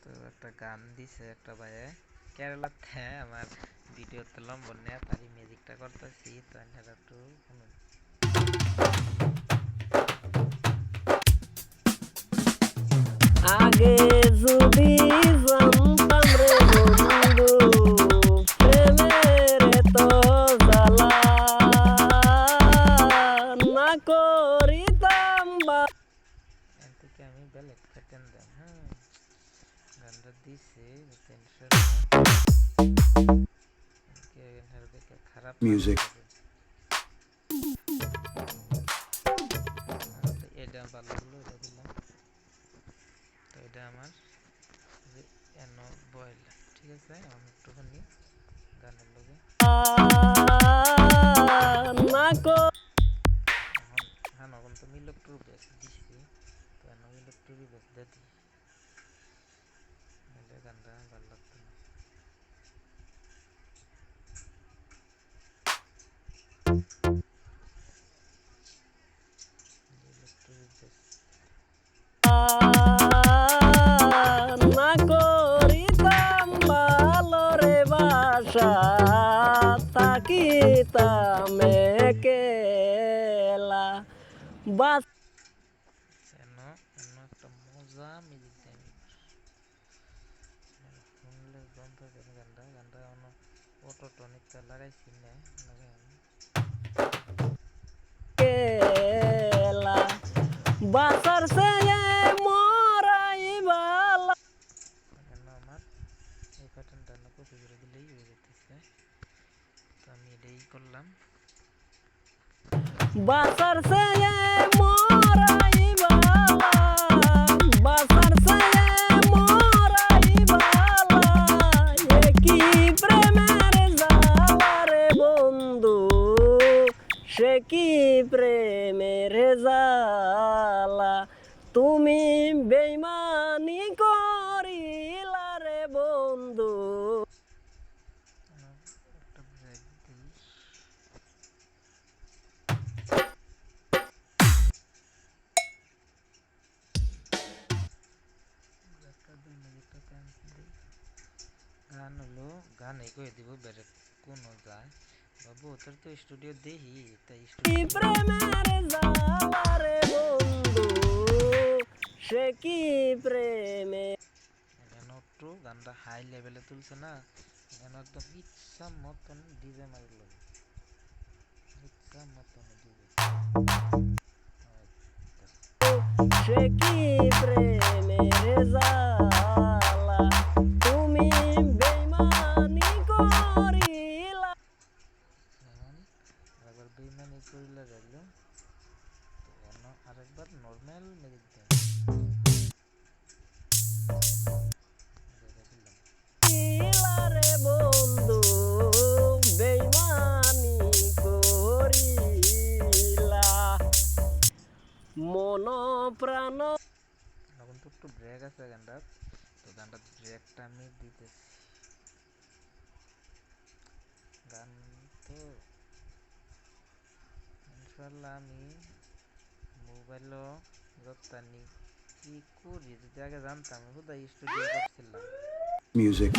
তো একটা গান দিছে একটা ভাইয়ে কেরালাতে আমার ভিডিওতে লম্বর নেয় তারই মিউজিকটা করতেছি তো আপনারা একটু শুনুন। আগে যদি জানতাম রে বন্ধু প্রেমের তো জ্বালা না করিতাম বা এখান থেকে আমি বেলেগ প্যাটার্ন দেন হ্যাঁ গানটা দিছে টেনশন দেখে খারাপ না Music. বুঝতে এটা ভালো হলো এটা দিলাম তো এটা আমার যে এন বয়েল ঠিক আছে আমি একটুখানি গানের লগে না এখন হ্যাঁ এখন তো ইলেকট্রো বেস দিছি তো এন ইলেকট্রো বেস দিয়ে দিই নাহলে গানটা ভালো লাগতো না। ইলেকট্রো বেস না করিতাম ভালো রে বাসা থাকিতাম একেলা বাস এন এন একটা মজা মিউজিক দেয় শুনলে যন্ত্র দেন গানটা গানটা অটো টনিকটা লাগাইছি না লাগাই আমি কেলা বাসার সে মরাই বালা কেন আমার এই প্যাটার্নটা না কপি করে দিলেই হয়ে যেতেছে তো আমি এটাই করলাম। বাসার সে মরাই বালা বাসার সে মরাই বালা কি প্রেমের জ্বালা রে বন্ধু সে কি প্রেমের জ্বালা তুমি বেইমানি করিলা রে বন্ধু একটা ব্রেক দিই একটা দুই মিনিটটা ক্যান্সেল দিই গান হলো গান এই করে দিব বেরে কোনো যায় বাবু তোর তো স্টুডিও দেখি তাই কি স্টুডিও প্রেমের জ্বালা রে বন্ধু সে কি প্রেমে এখানে একটু গানটা হাই লেভেলে তুলছে না এখানে একদম ইচ্ছা মতন ডিজে মারিল ইচ্ছা মতন ডিজে সে কি প্রেমের জ্বালা তুমি বেইমানি করিলা এখন আরেকবার বেইমানি করিলে যাইল তো এখন আরেকবার নর্মাল মিউজিক দেয় রে বন্ধু বেইমানি করিলা মন প্রাণ এখন তো একটু ব্রেক আছে গানটার তো গানটার ব্রেকটা আমি দিতেছি গান তো ইনশাল্লাহ আমি মোবাইলও রপ্তানি কি করি যদি আগে জানতাম কোথায় স্টুডিও করছিলাম Music.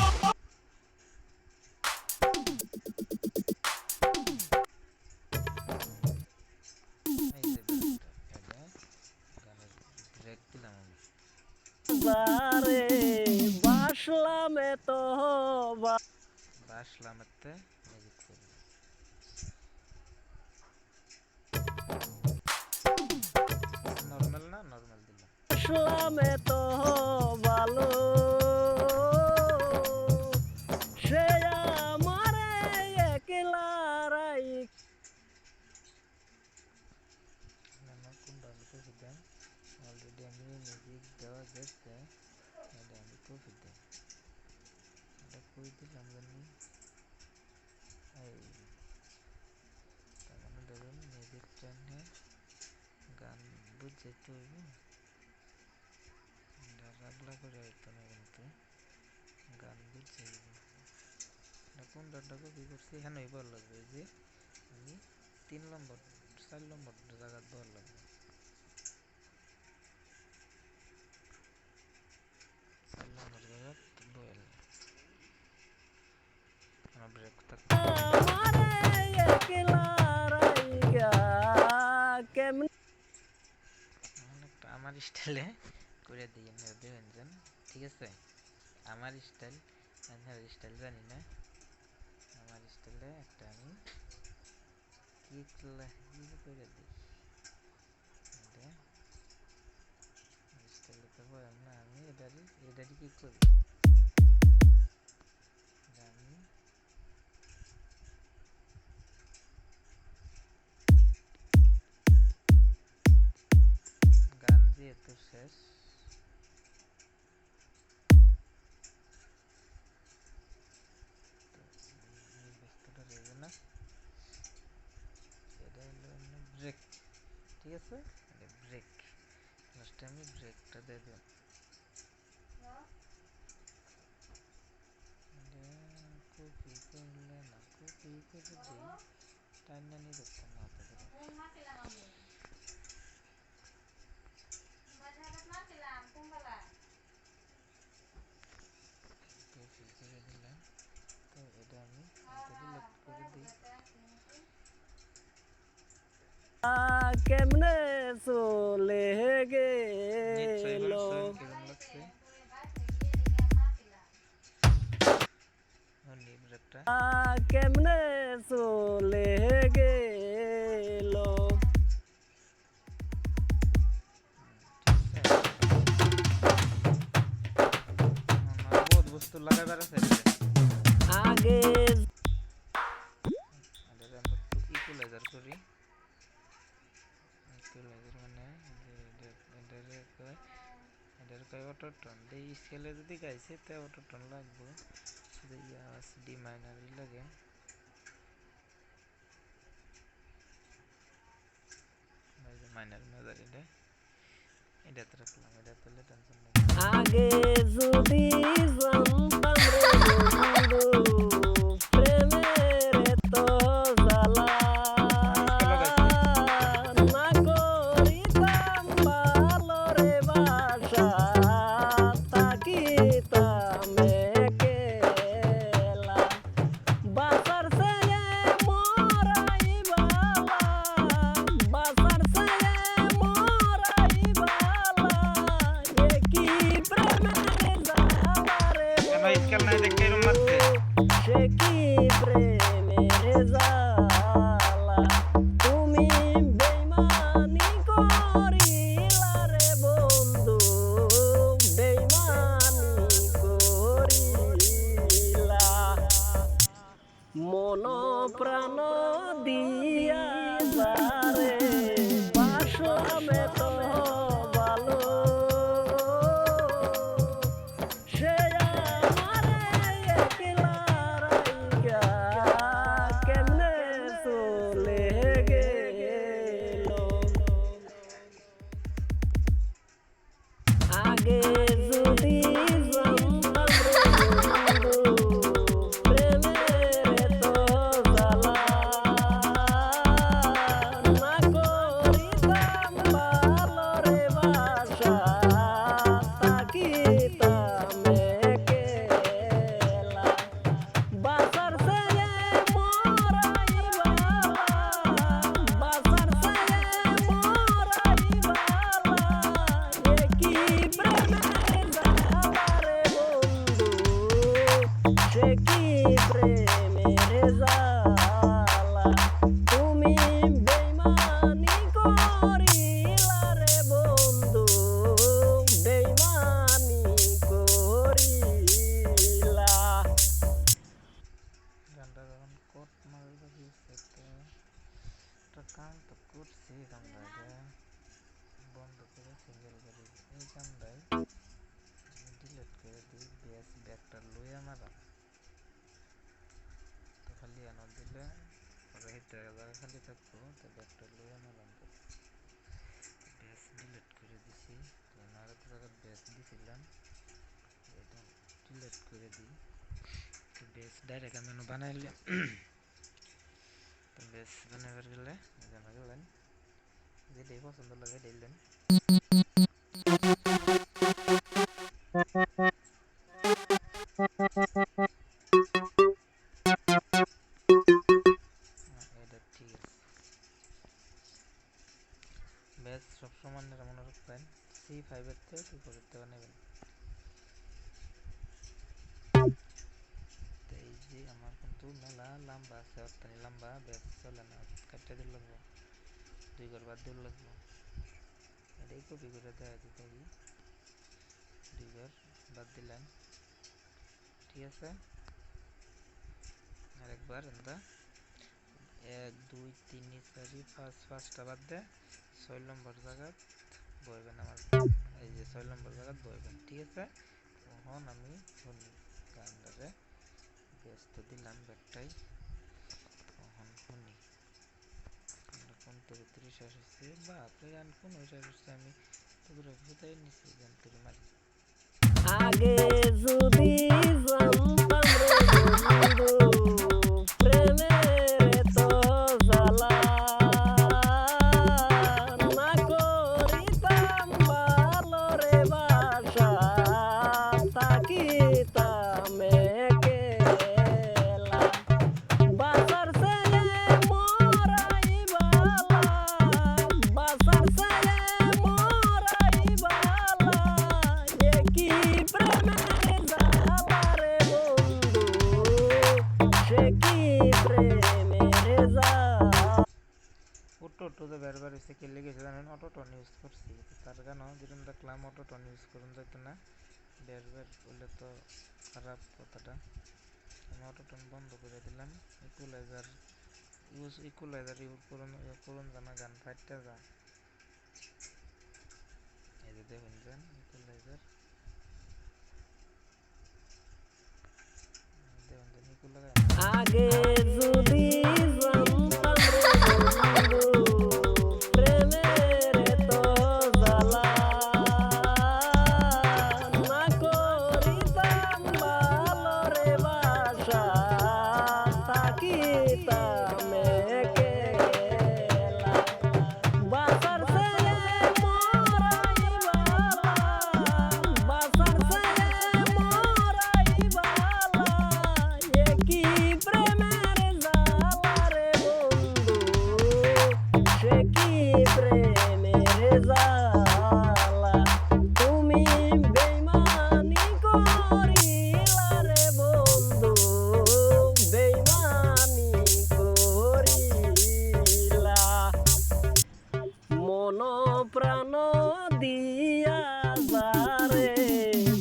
এই যে ব্রেকটা গানের ব্রেক দিলাম আমি বারে বাসলাম তো বাসলাম এতে মিউজিক করি নর্মাল না নর্মাল দিলাম বাসলাম তো ভালো সে আমারে একলা রাই কোনটা আমি কপি দেন অলরেডি আমি মিউজিক দেওয়া গেছে এটা আমি কপি দেন এটা কই দিলাম জানি এই তার মানে ধরুন মিউজিক টাইনে গান বুঝাইতে হইব রাগলা করে হইতো না কিন্তু গান বুঝাইব এটা কোন ডাটা কপি করছি এখানে হইবার লাগবে এই যে আমি 3 নম্বর 4 নম্বর জায়গা দেওয়ার লাগবে 4 নম্বর আমারে একলা রাইখা কেমনে আমার স্টাইলে করে দিই দেবেন, ঠিক আছে? আমার স্টাইল, আমি স্টাইল জানি না। আমার স্টাইলে একটা আমি কি করে দিই স্টাইলে তো বললাম না, আমি এটারই কি করি, আমি গান যেহেতু শেষ, ব্যস্তটা রইবে না, এটা হলো ব্রেক, ঠিক আছে? ব্রেক লাস্টে আমি ব্রেকটা দিয়ে দেব, কপি করলে না, কপি করে দিই, টাইনা নিয়ে দেখতে না হতে পারে। কপি করে দিলাম, তো এটা আমি ডিলিট করে দিই। কেমনে চলে নিশ্চয়ই গেল বলছেন কিরম লাগছে ব্রেকটা। কেমনে চলে গেল বহুত বস্তু লাগাবার আছে আগে আমরা একটু ইকুয়ালাইজার করি। ইকুয়ালাইজার মানে এটার কয় অটোটন এই স্কেলে যদি গাইছে তে অটোটন লাগবে, শুধু ইয়াস ডি মাইনারই লাগে। মাইনার মেজার এটাতে রাখলাম, এটা তুলে টেনশন নেই। আগে যদি জানতাম রে বন্ধু প্রেমের তো জ্বালা না করিতাম ভালো রে বাসা থাকিতাম একেলা বাসার ছেলে মরাই বালা বাসার ছেলে মরাই বালা কি প্রেমের জ্বালা রে ভাই স্কেল নাই দেখে এরকম মারছে। সে কি প্রেমের জ্বালা তুমি বেইমানি করিলা রে বন্ধু বেইমানি করিলা মন প্রাণ দিয়া যারে বাসলামে তো ভালো সে আমারে একলা রাইখা কেমনে চলে গেল আগে যদি জানতাম রে বন্ধু প্রেমের তো জ্বালা না করিতাম ভালো রে বাসা থাকিতাম একেলা বাসার ছেলে মরাই বালা বাসার ছেলে মরাই বালা কি প্রেমের জ্বালা রে বন্ধু সে কি প্রেমের জ্বালা তুমি বেইমানি করিলা রে বন্ধু বেইমানি করিলা গানটা যখন কোট মারবে একটা কাম তো করছি, গানটা বন্ধ করে সিঙ্গেল করে এই গানটাই ডিলিট করে দিই, বেস ব্যাকটা লইয়া মারা তো খালি আনো দিলে হিট জায়গা খালি থাকবো, তো ব্যাকটা লইয়া মারাম তো বেস ডিলিট করে দিছি। আর একটা জায়গায় বেস দিছিলাম, এটা ডিলিট করে দিই। তো বেস ডাইরেক্ট আমি বানাইলে তো বেস বানাবার গেলে জানা গেলেন যেটাই পছন্দ লাগে দিলেন। আমার কিন্তু মেলা লম্বা আছে, অত্যানি লম্বা ব্যাস চলে না, কাটতে দিল লাগবো, 2 ঘর বাদ দিল লাগবো। এটাই কপি করে দেওয়া দিতে হবে, 2 ঘর বাদ দিলাম, ঠিক আছে। আরেকবার এটা 1 2 3 4 5 5টা বাদ দে, 6 নম্বর জায়গা বইবেন আমার, এই যে 6 নম্বর জায়গা বইবেন, ঠিক আছে। এখন আমি শুনি গানটারে, ব্যস্ত দিলাম ব্যাগটাই, এখন শুনি কোন তরিত্রি শেষ হচ্ছে, বা আপনি গান কোন শেষ হচ্ছে, আমি তো দূরে কোথায় নিচ্ছি গান তরি মারি। আগে যদি জানতাম রে বন্ধু প্রেমের তো জ্বালা না করিতাম ভালো রে বাসা থাকিতাম একেলা বাসার ছেলে মরাই বালা বাসার ছেলে মরাই বালা কি প্রেমের জ্বালা রে বন্ধু সে কি প্রেমের জ্বালা অটো যে বারবার হয়েছে কে লেগেছে জানেন, অটোটন ইউজ করছি, তার গানও যেরকম দেখলাম অটোটন ইউজ করুন যাইতো না, বারবার বললে তো খারাপ কথাটা। আমি অটোটন বন্ধ করে দিলাম, ইকুয়ালাইজার ইউজ করুন জানা গান ফাইটটা যা, এই যে দেখুন যান ইকুয়ালাইজার, দেখুন যান ইকুয়ালাইজার আগে যদি জানতাম রে বন্ধু প্রেমের তো জ্বালা না করিতাম ভালো রে বাসা থাকিতাম একেলা বাসার ছেলে মরাই বালা বাসার ছেলে মরাই বালা কি প্রেমের জ্বালা রে বন্ধু সে কি প্রেমের জ্বালা তুমি বেইমানি করিলা রে বন্ধু বেইমানি করিলা মন প্রাণ দিয়া যারে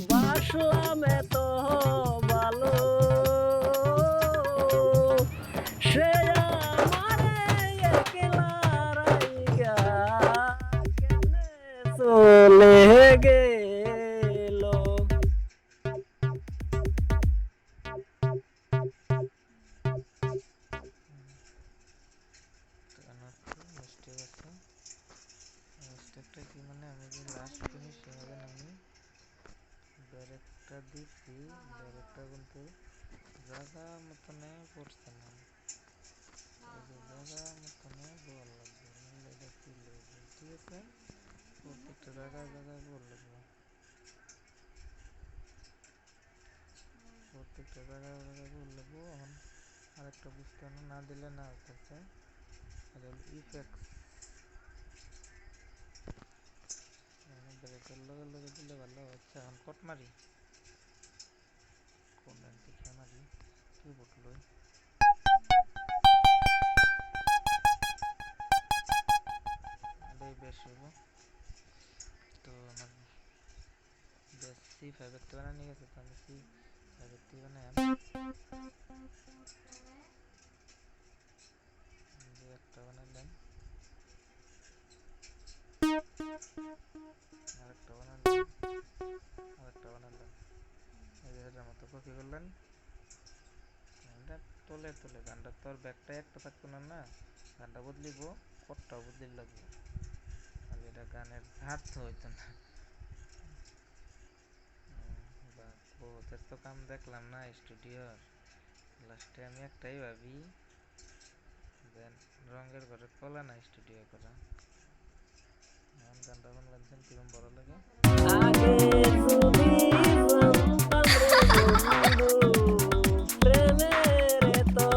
বাসলাম এত ভালো সে আমারে একলা রাইগা কেমনে চলে গেল মিস্টেক আছে, মিস্টেকটা কি মানে আমি যে লাস্ট ফিনিশিং হবে আমি ব্যারেকটা দিচ্ছি, ব্যারেকটা কিন্তু জায়গা মতনে পড়ছে না, এই যে জায়গা মতনে বল লাগবে, নাহলে এটা কি লাগবে, ঠিক আছে। প্রত্যেকটা জায়গায় জায়গায় বল লাগবে, প্রত্যেকটা জায়গায় জায়গায় বল লাগবো। এখন আরেকটা বুঝতে না দিলে না হইতেছে, এটা হলো ইফেক্টস, ব্রেকের লগে লগে দিলে ভালো হচ্ছে। এখন কট মারি, কোন দিকে মারি, কিবোর্ড লই, এটাই বেশ হইব। তো আমার বেশ C5 একটা বানানি গেছে, তো আমি C5 একটি বানাইলাম, যে একটা বানাইলাম, আরেকটা বানাইলাম, আরেকটা বানাইলাম, এই যে এটার মতো কপি করলেন, এটা তোলে তোলে গানটা তো আর ব্যাগটা একটা থাকতো না, না গানটা বদলিব, কটটাও বদলির লাগবে, তাহলে এটা গানের হাত হইতো না। বা ওদের তো কাম দেখলাম না স্টুডিওর, লাস্টে আমি একটাই ভাবি, দেন রঙের ঘরে কলা না স্টুডিও করা। এখন গানটা শুনলেন কিরম বড় লাগে। আগে যদি জানতাম রে বন্ধু প্রেমের তো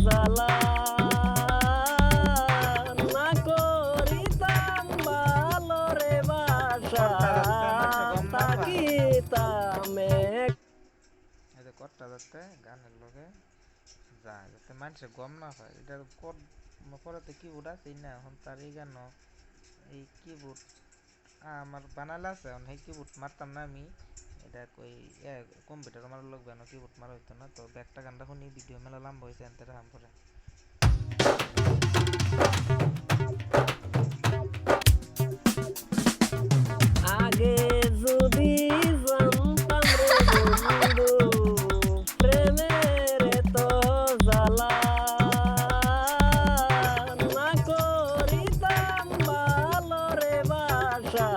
জ্বালা না করিতাম ভালো রে বাসা থাকিতাম এই যে কটটা যাচ্ছে গানের লগে যায় যাতে মানুষে গম না পায় এটা পরে তো কিবোর্ড আছে না এখন তার এই গান এই কিবোর্ড আমার বানালে আছে এখন সেই কিবোর্ড মারতাম না আমি এটা কই কম্পিউটার মারার লাগবে না কিবোর্ড মারা হইতো না তো ব্যাগটা গানটা শুনি ভিডিও মেলা লম্বা হয়েছে এনতে রাম পরে আগে যদি জানতাম রে বন্ধু প্রেমের তো জ্বালা না করিতাম ভালো রে বাসা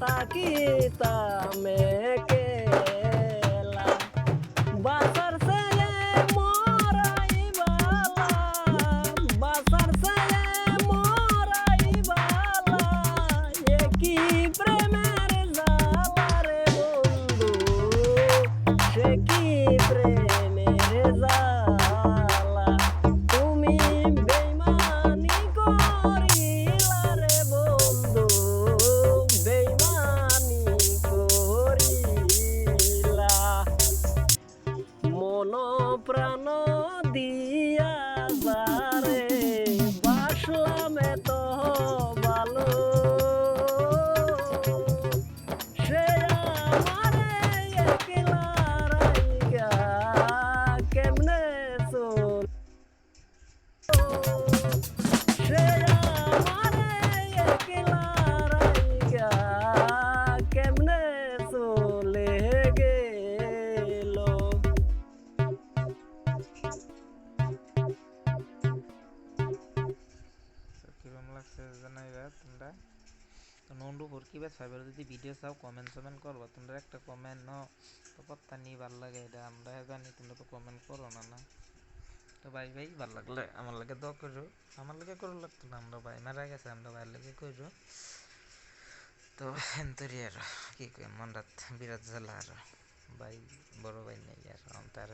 তাকিতাম একেলা বাসার ছেলে মরাই বালা বাসার ছেলে মরাই বালা কি প্রেমের জ্বালা রে বন্ধু সে কি প্রেমের জ্বালা তুমি বেইমানি করিলা রে বন্ধু বেইমানি করিলা মন প্রাণ দিয়া যারে বাসলাম এত ভালো সে আমারে একলা রাইগা কেমনে চল সে আমারে একলা রাইগা কেমনে চলে গেল কিরম লাগছে জানাইবা তোমরা তো নন্ডু ফোর কি বেশ ফাইবার যদি ভিডিও চাও কমেন্ট করবো তোমরা একটা কমেন্ট ন তো কথা নিয়ে ভাল লাগে এটা আমরা জানি তোমরা তো কমেন্ট করো না তো ভাই ভাল লাগলে আমার লাগে দোয়া করো আমার লাগে করো লাগতো না আমরা ভাই মারা গেছে আমরা ভাইয়ের লাগে করো তো এন্তরি আর কি কই মনটা বিরাট জ্বালা আর ভাই বড় ভাই নেই আর তার